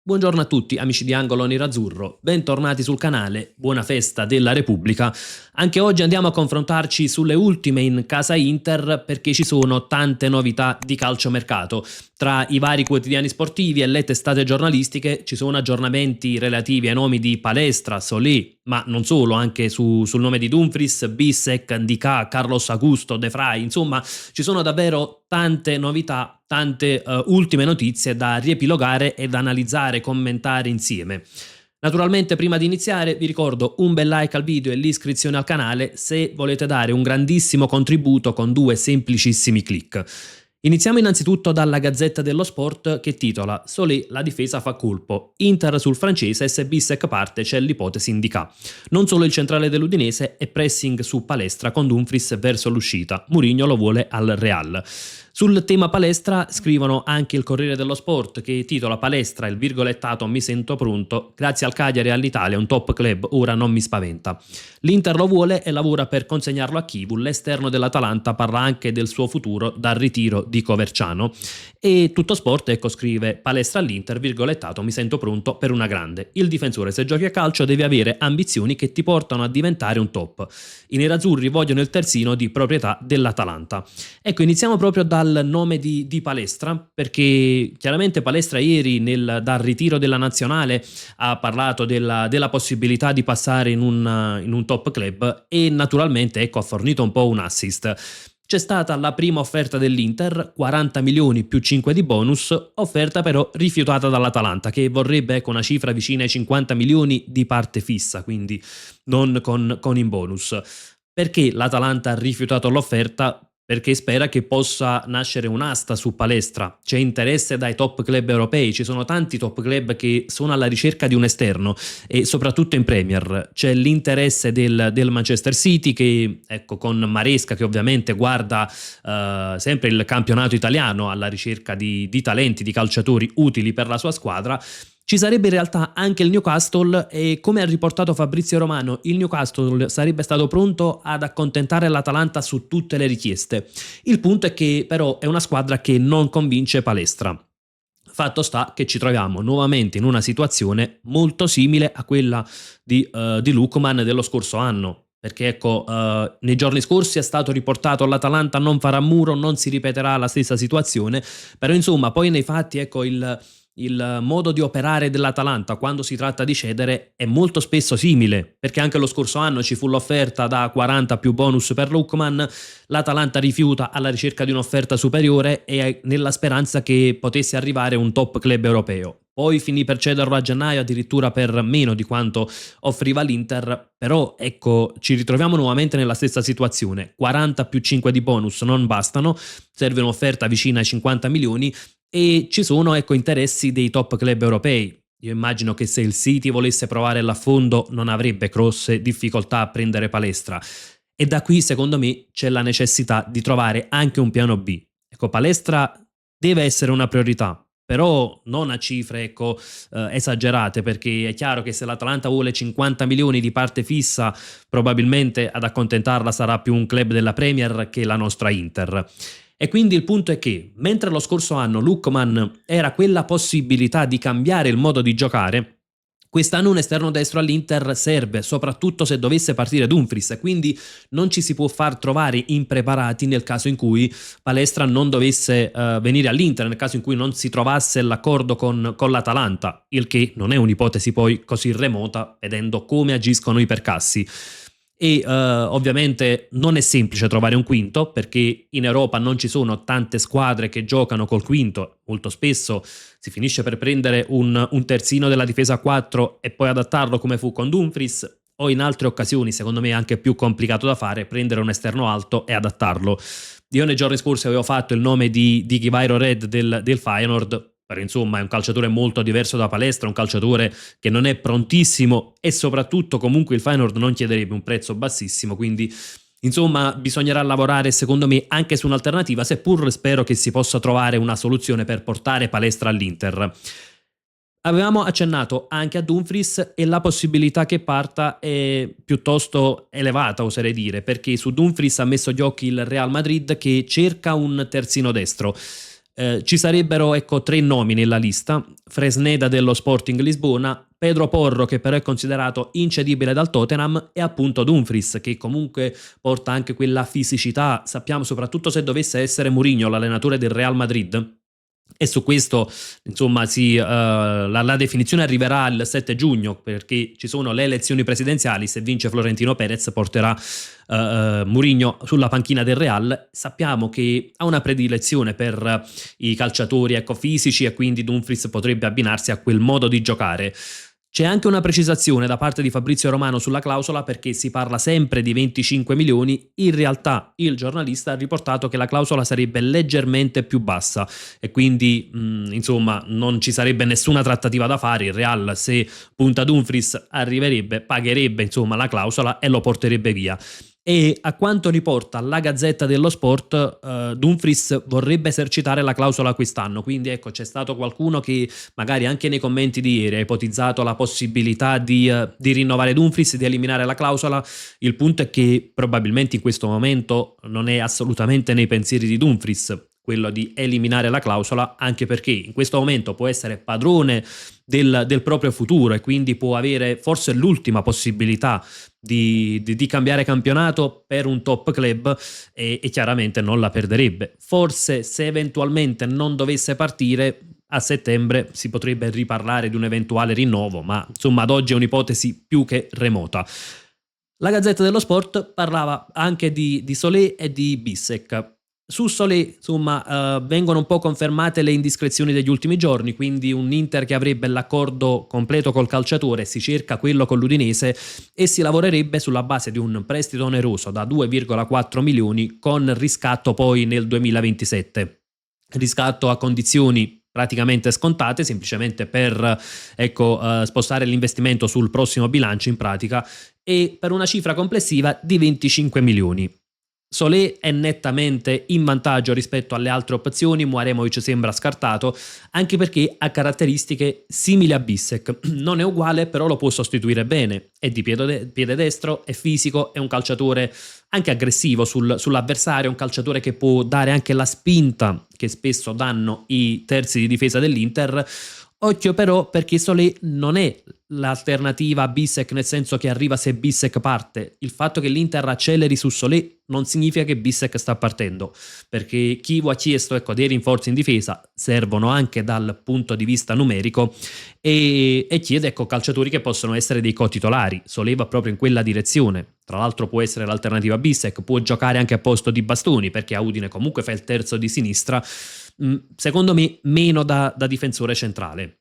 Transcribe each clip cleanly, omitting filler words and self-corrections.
Buongiorno a tutti amici di Angolo Nerazzurro, bentornati sul canale, buona festa della Repubblica. Anche oggi andiamo a confrontarci sulle ultime in casa Inter perché ci sono tante novità di calciomercato. Tra i vari quotidiani sportivi e le testate giornalistiche ci sono aggiornamenti relativi ai nomi di Palestra, Solé, ma non solo, anche sul nome di Dumfries, Bissek, Ndicà, Carlos Augusto, De Vrij, insomma ci sono davvero tante novità, tante ultime notizie da riepilogare e da analizzare, commentare insieme. Naturalmente prima di iniziare vi ricordo un bel like al video e l'iscrizione al canale se volete dare un grandissimo contributo con due semplicissimi click. Iniziamo innanzitutto dalla Gazzetta dello Sport che titola Solé la difesa fa colpo, Inter sul francese e se Bissek parte c'è l'ipotesi Ndicà. Non solo il centrale dell'Udinese e pressing su Palestra con Dumfries verso l'uscita, Mourinho lo vuole al Real. Sul tema Palestra scrivono anche il Corriere dello Sport che titola Palestra il virgolettato mi sento pronto, grazie al Cagliari e all'Italia un top club ora non mi spaventa. L'Inter lo vuole e lavora per consegnarlo a Kivu, l'esterno dell'Atalanta parla anche del suo futuro dal ritiro di Coverciano e Tutto Sport scrive Palestra all'Inter virgolettato mi sento pronto per una grande. Il difensore se giochi a calcio deve avere ambizioni che ti portano a diventare un top. I nerazzurri vogliono il terzino di proprietà dell'Atalanta. Ecco, iniziamo proprio dal nome di Palestra, perché chiaramente Palestra ieri dal ritiro della nazionale ha parlato della possibilità di passare in un top club e naturalmente ha fornito un po' un assist. C'è stata la prima offerta dell'Inter, 40 milioni più 5 di bonus, offerta però rifiutata dall'Atalanta che vorrebbe una cifra vicina ai 50 milioni di parte fissa, quindi non con in bonus. Perché l'Atalanta ha rifiutato l'offerta? Perché spera che possa nascere un'asta su Palestra. C'è interesse dai top club europei, ci sono tanti top club che sono alla ricerca di un esterno e soprattutto in Premier. C'è l'interesse del Manchester City che, con Maresca che ovviamente guarda sempre il campionato italiano alla ricerca di talenti, di calciatori utili per la sua squadra. Ci sarebbe in realtà anche il Newcastle e come ha riportato Fabrizio Romano, il Newcastle sarebbe stato pronto ad accontentare l'Atalanta su tutte le richieste. Il punto è che però è una squadra che non convince Palestra. Fatto sta che ci troviamo nuovamente in una situazione molto simile a quella di Lookman dello scorso anno. Perché nei giorni scorsi è stato riportato l'Atalanta non farà muro, non si ripeterà la stessa situazione, però insomma poi nei fatti il modo di operare dell'Atalanta quando si tratta di cedere è molto spesso simile, perché anche lo scorso anno ci fu l'offerta da 40 più bonus per Lookman, l'Atalanta rifiuta alla ricerca di un'offerta superiore e nella speranza che potesse arrivare un top club europeo. Poi finì per cederlo a gennaio addirittura per meno di quanto offriva l'Inter, però ci ritroviamo nuovamente nella stessa situazione, 40 più 5 di bonus non bastano, serve un'offerta vicina ai 50 milioni e ci sono interessi dei top club europei. Io immagino che se il City volesse provare l'affondo non avrebbe grosse difficoltà a prendere Palestra e da qui secondo me c'è la necessità di trovare anche un piano B. Palestra deve essere una priorità, però non a cifre esagerate, perché è chiaro che se l'Atalanta vuole 50 milioni di parte fissa probabilmente ad accontentarla sarà più un club della Premier che la nostra Inter. E quindi il punto è che, mentre lo scorso anno Lookman era quella possibilità di cambiare il modo di giocare, quest'anno un esterno destro all'Inter serve, soprattutto se dovesse partire Dumfries, quindi non ci si può far trovare impreparati nel caso in cui Palestra non dovesse venire all'Inter, nel caso in cui non si trovasse l'accordo con l'Atalanta, il che non è un'ipotesi poi così remota, vedendo come agiscono i percassi. E ovviamente non è semplice trovare un quinto perché in Europa non ci sono tante squadre che giocano col quinto, molto spesso si finisce per prendere un terzino della difesa a 4 e poi adattarlo come fu con Dumfries, o in altre occasioni secondo me è anche più complicato da fare prendere un esterno alto e adattarlo. Io nei giorni scorsi avevo fatto il nome di Gvairo Red del Feyenoord, però insomma è un calciatore molto diverso da Palestra, un calciatore che non è prontissimo e soprattutto comunque il Feyenoord non chiederebbe un prezzo bassissimo, quindi insomma bisognerà lavorare secondo me anche su un'alternativa, seppur spero che si possa trovare una soluzione per portare Palestra all'Inter. Avevamo accennato anche a Dumfries e la possibilità che parta è piuttosto elevata, oserei dire, perché su Dumfries ha messo gli occhi il Real Madrid che cerca un terzino destro. Ci sarebbero ecco 3 nomi nella lista: Fresneda dello Sporting Lisbona, Pedro Porro che però è considerato incedibile dal Tottenham e appunto Dumfries che comunque porta anche quella fisicità, sappiamo soprattutto se dovesse essere Mourinho l'allenatore del Real Madrid. E su questo, insomma, la definizione arriverà il 7 giugno perché ci sono le elezioni presidenziali. Se vince Florentino Perez porterà Mourinho sulla panchina del Real. Sappiamo che ha una predilezione per i calciatori ecco, fisici e quindi Dumfries potrebbe abbinarsi a quel modo di giocare. C'è anche una precisazione da parte di Fabrizio Romano sulla clausola perché si parla sempre di 25 milioni, in realtà il giornalista ha riportato che la clausola sarebbe leggermente più bassa e quindi insomma non ci sarebbe nessuna trattativa da fare, il Real se punta Dumfries arriverebbe, pagherebbe insomma la clausola e lo porterebbe via. E a quanto riporta la Gazzetta dello Sport, Dumfries vorrebbe esercitare la clausola quest'anno, quindi ecco c'è stato qualcuno che magari anche nei commenti di ieri ha ipotizzato la possibilità di rinnovare Dumfries, di eliminare la clausola. Il punto è che probabilmente in questo momento non è assolutamente nei pensieri di Dumfries quello di eliminare la clausola, anche perché in questo momento può essere padrone del proprio futuro e quindi può avere forse l'ultima possibilità di cambiare campionato per un top club e chiaramente non la perderebbe. Forse se eventualmente non dovesse partire a settembre si potrebbe riparlare di un eventuale rinnovo, ma insomma ad oggi è un'ipotesi più che remota. La Gazzetta dello Sport parlava anche di Solé e di Bissek. Su Solé, insomma, vengono un po' confermate le indiscrezioni degli ultimi giorni, quindi un Inter che avrebbe l'accordo completo col calciatore, si cerca quello con l'Udinese e si lavorerebbe sulla base di un prestito oneroso da 2,4 milioni con riscatto poi nel 2027. Riscatto a condizioni praticamente scontate, semplicemente per spostare l'investimento sul prossimo bilancio in pratica e per una cifra complessiva di 25 milioni. Solé è nettamente in vantaggio rispetto alle altre opzioni, Muaremovic sembra scartato, anche perché ha caratteristiche simili a Bissek. Non è uguale, però lo può sostituire bene. È di piede destro, è fisico, è un calciatore anche aggressivo sull'avversario, un calciatore che può dare anche la spinta che spesso danno i terzi di difesa dell'Inter. Occhio però perché Solé non è l'alternativa a Bissek, nel senso che arriva se Bissek parte. Il fatto che l'Inter acceleri su Solé non significa che Bissek sta partendo, perché Chivo ha chiesto dei rinforzi in difesa, servono anche dal punto di vista numerico e chiede calciatori che possono essere dei co-titolari. Solé va proprio in quella direzione. Tra l'altro può essere l'alternativa a Bissek, può giocare anche a posto di Bastoni perché a Udine comunque fa il terzo di sinistra, secondo me meno da difensore centrale.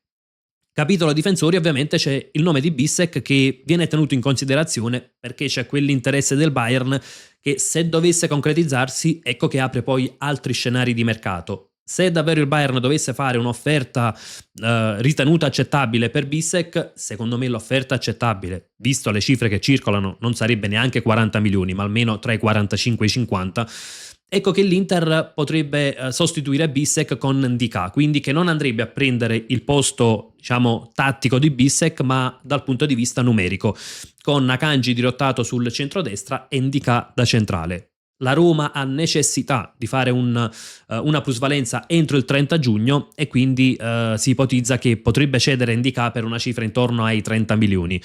Capitolo difensori, ovviamente c'è il nome di Bissek che viene tenuto in considerazione perché c'è quell'interesse del Bayern che se dovesse concretizzarsi ecco che apre poi altri scenari di mercato. Se davvero il Bayern dovesse fare un'offerta ritenuta accettabile per Bissek, secondo me l'offerta accettabile, visto le cifre che circolano, non sarebbe neanche 40 milioni, ma almeno tra i 45 e i 50. Ecco che l'Inter potrebbe sostituire Bissek con Ndicà, quindi che non andrebbe a prendere il posto, diciamo, tattico di Bissek, ma dal punto di vista numerico, con Akanji dirottato sul centrodestra e Ndicà da centrale. La Roma ha necessità di fare una plusvalenza entro il 30 giugno e quindi si ipotizza che potrebbe cedere Ndicà per una cifra intorno ai 30 milioni.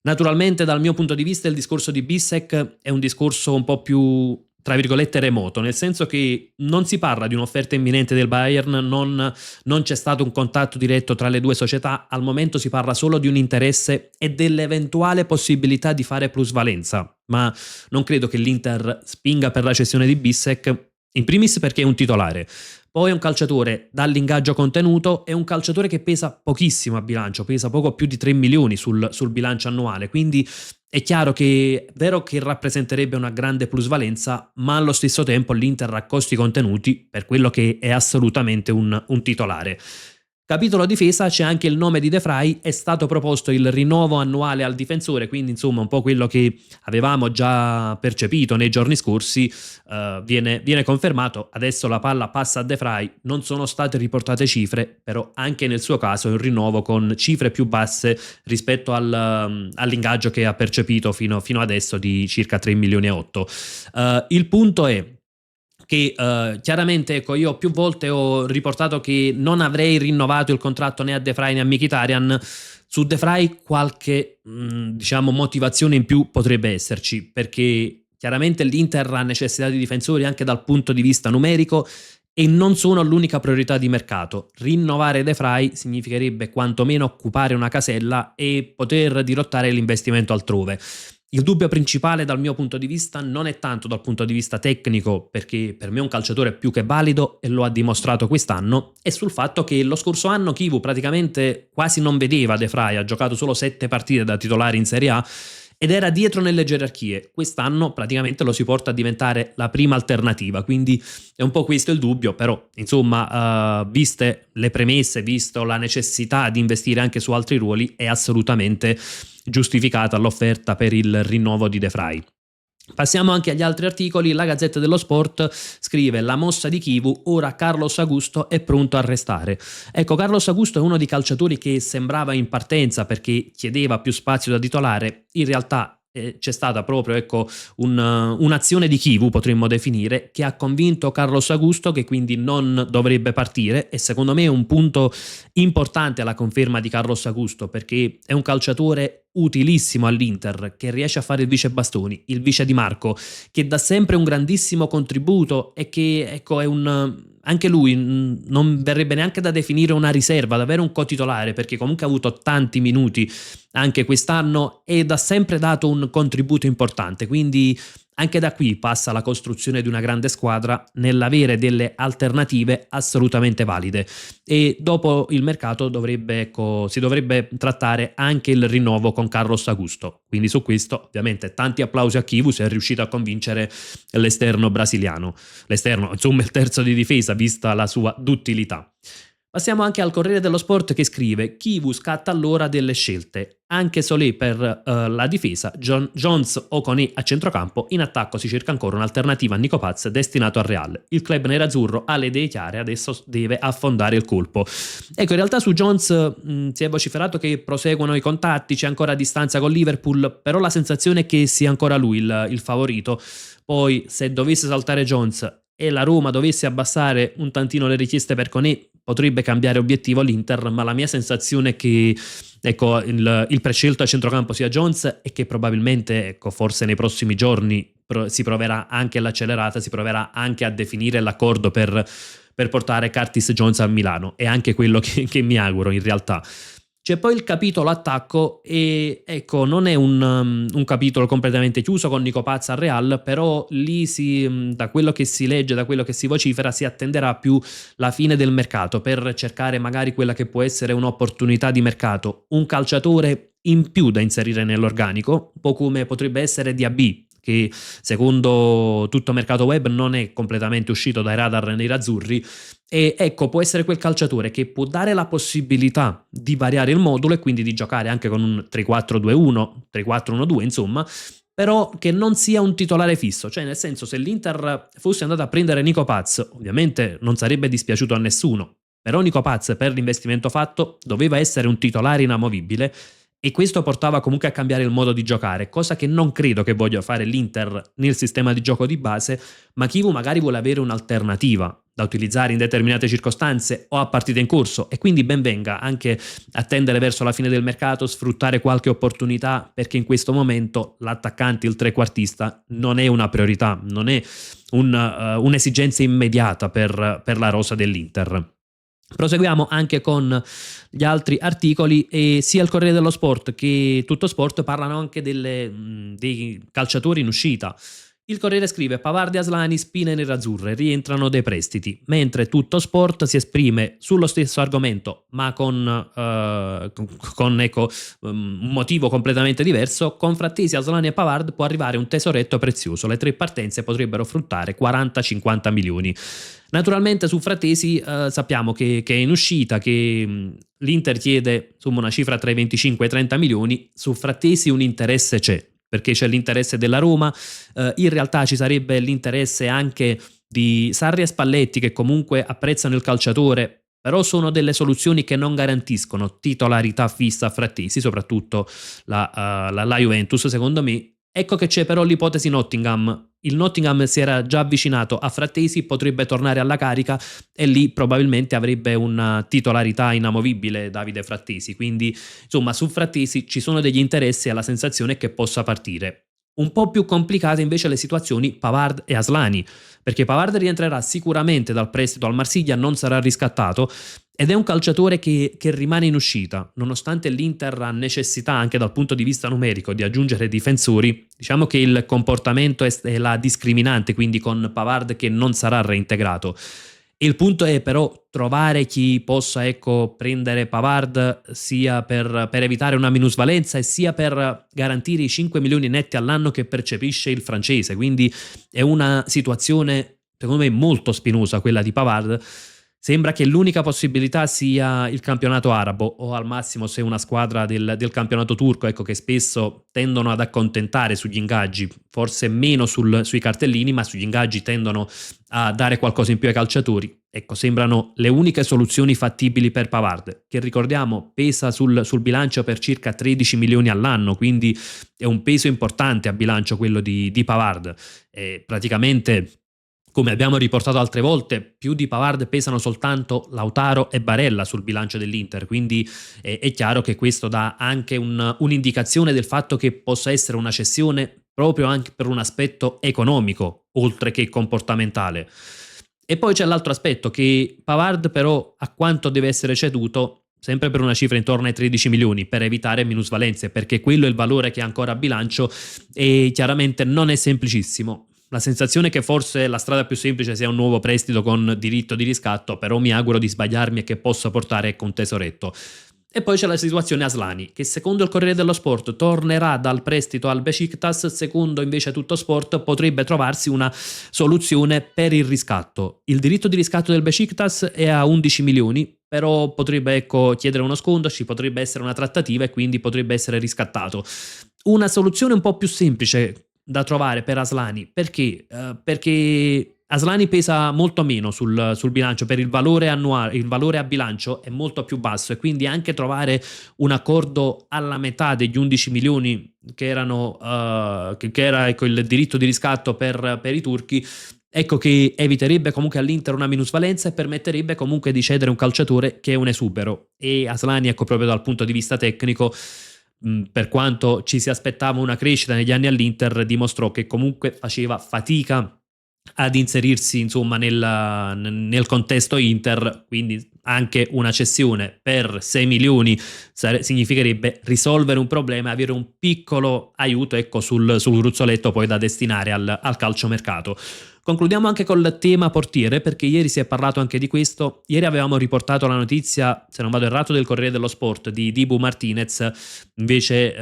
Naturalmente dal mio punto di vista il discorso di Bissek è un discorso un po' più, tra virgolette, remoto, nel senso che non si parla di un'offerta imminente del Bayern, non c'è stato un contatto diretto tra le due società, al momento si parla solo di un interesse e dell'eventuale possibilità di fare plusvalenza, ma non credo che l'Inter spinga per la cessione di Bissek, in primis perché è un titolare, poi è un calciatore dall'ingaggio contenuto, è un calciatore che pesa pochissimo a bilancio, pesa poco più di 3 milioni sul bilancio annuale, quindi è chiaro che è vero che rappresenterebbe una grande plusvalenza, ma allo stesso tempo l'Inter ha costi contenuti per quello che è assolutamente un titolare. Capitolo difesa, c'è anche il nome di De Vrij, è stato proposto il rinnovo annuale al difensore, quindi insomma un po' quello che avevamo già percepito nei giorni scorsi viene confermato. Adesso la palla passa a De Vrij, non sono state riportate cifre, però anche nel suo caso è un rinnovo con cifre più basse rispetto all'ingaggio che ha percepito fino adesso di circa 3 milioni e 8. Il punto è che chiaramente, ecco, io più volte ho riportato che non avrei rinnovato il contratto né a De Vrij né a Mkhitaryan. Su De Vrij qualche diciamo motivazione in più potrebbe esserci, perché chiaramente l'Inter ha necessità di difensori anche dal punto di vista numerico e non sono l'unica priorità di mercato. Rinnovare De Vrij significherebbe quantomeno occupare una casella e poter dirottare l'investimento altrove. Il dubbio principale dal mio punto di vista non è tanto dal punto di vista tecnico, perché per me è un calciatore più che valido e lo ha dimostrato quest'anno, è sul fatto che lo scorso anno Chivu praticamente quasi non vedeva De Vrij, ha giocato solo 7 partite da titolare in Serie A ed era dietro nelle gerarchie. Quest'anno praticamente lo si porta a diventare la prima alternativa, quindi è un po' questo il dubbio, però insomma viste le premesse, visto la necessità di investire anche su altri ruoli, è assolutamente giustificata l'offerta per il rinnovo di De Vrij. Passiamo anche agli altri articoli. La Gazzetta dello Sport scrive: la mossa di Chivu, ora Carlos Augusto è pronto a restare. Ecco, Carlos Augusto è uno dei calciatori che sembrava in partenza perché chiedeva più spazio da titolare. In realtà c'è stata proprio, ecco, un'azione di Chivu, potremmo definire, che ha convinto Carlos Augusto che quindi non dovrebbe partire, e secondo me è un punto importante alla conferma di Carlos Augusto, perché è un calciatore utilissimo all'Inter, che riesce a fare il vice Bastoni, il vice Di Marco, che dà sempre un grandissimo contributo e che, ecco, è anche lui non verrebbe neanche da definire una riserva, davvero un cotitolare, perché comunque ha avuto tanti minuti anche quest'anno ed ha sempre dato un contributo importante, quindi anche da qui passa la costruzione di una grande squadra nell'avere delle alternative assolutamente valide, e dopo il mercato si dovrebbe trattare anche il rinnovo con Carlos Augusto. Quindi su questo ovviamente tanti applausi a Chivu, se è riuscito a convincere l'esterno brasiliano, l'esterno insomma il terzo di difesa, vista la sua duttilità. Passiamo anche al Corriere dello Sport, che scrive: Chivu scatta allora delle scelte, anche Solé per la difesa, Jones o Koné a centrocampo, in attacco si cerca ancora un'alternativa a Nico Paz destinato al Real. Il club nerazzurro ha le idee chiare, adesso deve affondare il colpo. Ecco, in realtà su Jones si è vociferato che proseguono i contatti, c'è ancora distanza con Liverpool, però la sensazione è che sia ancora lui il favorito. Poi se dovesse saltare Jones e la Roma dovesse abbassare un tantino le richieste per Koné, potrebbe cambiare obiettivo l'Inter, ma la mia sensazione è che, ecco, il prescelto a centrocampo sia Jones, e che probabilmente, ecco, forse nei prossimi giorni si proverà anche all'accelerata, si proverà anche a definire l'accordo per portare Curtis Jones al Milano. È anche quello che mi auguro in realtà. C'è poi il capitolo attacco, e ecco, non è un capitolo completamente chiuso con Nico Paz al Real, però lì da quello che si legge, da quello che si vocifera, si attenderà più la fine del mercato per cercare magari quella che può essere un'opportunità di mercato, un calciatore in più da inserire nell'organico, un po' come potrebbe essere Diaby, che secondo tutto mercato web non è completamente uscito dai radar nerazzurri, e ecco, può essere quel calciatore che può dare la possibilità di variare il modulo e quindi di giocare anche con un 3-4-2-1, 3-4-1-2, insomma, però che non sia un titolare fisso. Cioè, nel senso, se l'Inter fosse andato a prendere Nico Paz, ovviamente non sarebbe dispiaciuto a nessuno, però Nico Paz, per l'investimento fatto, doveva essere un titolare inamovibile, e questo portava comunque a cambiare il modo di giocare, cosa che non credo che voglia fare l'Inter nel sistema di gioco di base, ma Chivu magari vuole avere un'alternativa da utilizzare in determinate circostanze o a partita in corso, e quindi ben venga anche attendere verso la fine del mercato, sfruttare qualche opportunità, perché in questo momento l'attaccante, il trequartista, non è una priorità, non è un'esigenza immediata per la rosa dell'Inter. Proseguiamo anche con gli altri articoli, e sia il Corriere dello Sport che Tutto Sport parlano anche dei calciatori in uscita. Il Corriere scrive: Pavard e Aslani, spine nerazzurre, rientrano dai prestiti, mentre Tutto Sport si esprime sullo stesso argomento, ma con un motivo completamente diverso. Con Frattesi, Aslani e Pavard può arrivare un tesoretto prezioso, le 3 partenze potrebbero fruttare 40-50 milioni. Naturalmente su Frattesi sappiamo che è in uscita, che l'Inter chiede insomma una cifra tra i 25 e i 30 milioni, su Frattesi un interesse c'è, perché c'è l'interesse della Roma, in realtà ci sarebbe l'interesse anche di Sarri e Spalletti, che comunque apprezzano il calciatore, però sono delle soluzioni che non garantiscono titolarità fissa a Frattesi, soprattutto la Juventus secondo me Ecco che c'è però l'ipotesi Nottingham. Il Nottingham si era già avvicinato a Frattesi, potrebbe tornare alla carica e lì probabilmente avrebbe una titolarità inamovibile Davide Frattesi. Quindi, insomma, su Frattesi ci sono degli interessi e la sensazione è che possa partire. Un po' più complicate invece le situazioni Pavard e Aslani, perché Pavard rientrerà sicuramente dal prestito al Marsiglia, non sarà riscattato ed è un calciatore che rimane in uscita, nonostante l'Inter ha necessità anche dal punto di vista numerico di aggiungere difensori. Diciamo che il comportamento è la discriminante, quindi con Pavard che non sarà reintegrato. Il punto è però trovare chi possa, ecco, prendere Pavard sia per evitare una minusvalenza e sia per garantire i 5 milioni netti all'anno che percepisce il francese. Quindi è una situazione, secondo me, molto spinosa quella di Pavard. Sembra che l'unica possibilità sia il campionato arabo o al massimo se una squadra del campionato turco, ecco, che spesso tendono ad accontentare sugli ingaggi, forse meno sui cartellini, ma sugli ingaggi tendono a dare qualcosa in più ai calciatori. Ecco, sembrano le uniche soluzioni fattibili per Pavard, che ricordiamo pesa sul bilancio per circa 13 milioni all'anno, quindi è un peso importante a bilancio quello di Pavard. Praticamente, come abbiamo riportato altre volte, più di Pavard pesano soltanto Lautaro e Barella sul bilancio dell'Inter, quindi è chiaro che questo dà anche un'indicazione del fatto che possa essere una cessione proprio anche per un aspetto economico, oltre che comportamentale. E poi c'è l'altro aspetto, che Pavard però a quanto deve essere ceduto, sempre per una cifra intorno ai 13 milioni, per evitare minusvalenze, perché quello è il valore che ha ancora a bilancio e chiaramente non è semplicissimo. La sensazione è che forse la strada più semplice sia un nuovo prestito con diritto di riscatto, però mi auguro di sbagliarmi e che possa portare un tesoretto. E poi c'è la situazione Aslani, che secondo il Corriere dello Sport tornerà dal prestito al Besiktas, secondo invece Tutto Sport potrebbe trovarsi una soluzione per il riscatto. Il diritto di riscatto del Besiktas è a 11 milioni, però potrebbe, ecco, chiedere uno sconto, ci potrebbe essere una trattativa e quindi potrebbe essere riscattato. Una soluzione un po' più semplice da trovare per Aslani, perché Aslani pesa molto meno sul bilancio, per il valore annuale, il valore a bilancio è molto più basso e quindi anche trovare un accordo alla metà degli 11 milioni che erano che era, ecco, il diritto di riscatto per i turchi, ecco che eviterebbe comunque all'Inter una minusvalenza e permetterebbe comunque di cedere un calciatore che è un esubero. E Aslani, ecco, proprio dal punto di vista tecnico, per quanto ci si aspettava una crescita negli anni all'Inter, dimostrò che comunque faceva fatica ad inserirsi, insomma, nel contesto Inter, quindi anche una cessione per 6 milioni significherebbe risolvere un problema e avere un piccolo aiuto, ecco, sul gruzzoletto poi da destinare al calciomercato. Concludiamo anche col tema portiere, perché ieri si è parlato anche di questo. Ieri avevamo riportato la notizia, se non vado errato, del Corriere dello Sport di Dibu Martinez. Invece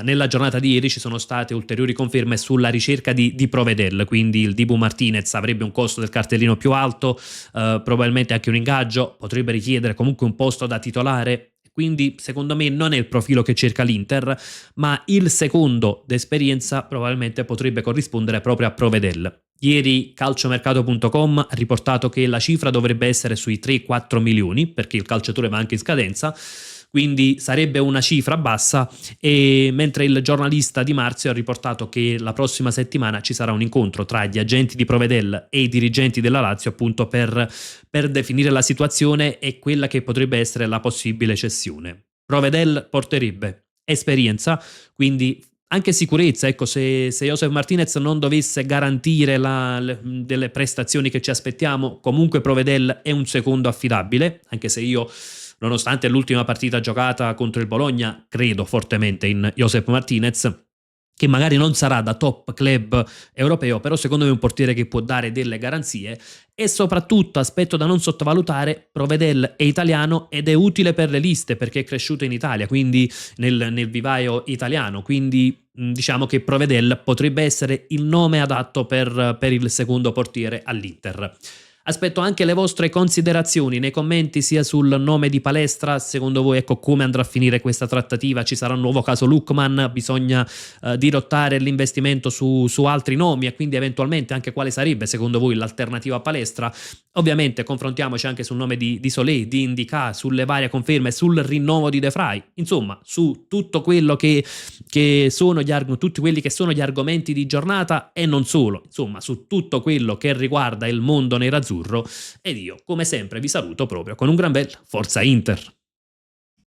nella giornata di ieri ci sono state ulteriori conferme sulla ricerca di Provedel, quindi il Dibu Martinez avrebbe un costo del cartellino più alto, probabilmente anche un ingaggio, potrebbe richiedere comunque un posto da titolare. Quindi secondo me non è il profilo che cerca l'Inter, ma il secondo d'esperienza probabilmente potrebbe corrispondere proprio a Provedel. Ieri calciomercato.com ha riportato che la cifra dovrebbe essere sui 3-4 milioni, perché il calciatore va anche in scadenza, quindi sarebbe una cifra bassa, e mentre il giornalista Di Marzio ha riportato che la prossima settimana ci sarà un incontro tra gli agenti di Provedel e i dirigenti della Lazio, appunto per definire la situazione e quella che potrebbe essere la possibile cessione. Provedel porterebbe esperienza, quindi anche sicurezza, ecco, se Josef Martinez non dovesse garantire delle prestazioni che ci aspettiamo, comunque Provedel è un secondo affidabile, anche se io, nonostante l'ultima partita giocata contro il Bologna, credo fortemente in Josef Martinez, che magari non sarà da top club europeo, però secondo me è un portiere che può dare delle garanzie. E soprattutto, aspetto da non sottovalutare, Provedel è italiano ed è utile per le liste perché è cresciuto in Italia, quindi nel vivaio italiano, quindi diciamo che Provedel potrebbe essere il nome adatto per il secondo portiere all'Inter. Aspetto anche le vostre considerazioni nei commenti sia sul nome di palestra, secondo voi ecco come andrà a finire questa trattativa, ci sarà un nuovo caso Lookman, bisogna dirottare l'investimento su altri nomi e quindi eventualmente anche quale sarebbe secondo voi l'alternativa a palestra. Ovviamente confrontiamoci anche sul nome di Soler, di Indica, sulle varie conferme, sul rinnovo di De Vrij, insomma su tutto quello che sono tutti quelli che sono gli argomenti di giornata e non solo, insomma su tutto quello che riguarda il mondo nerazzurro. Ed io come sempre vi saluto proprio con un gran bel Forza Inter.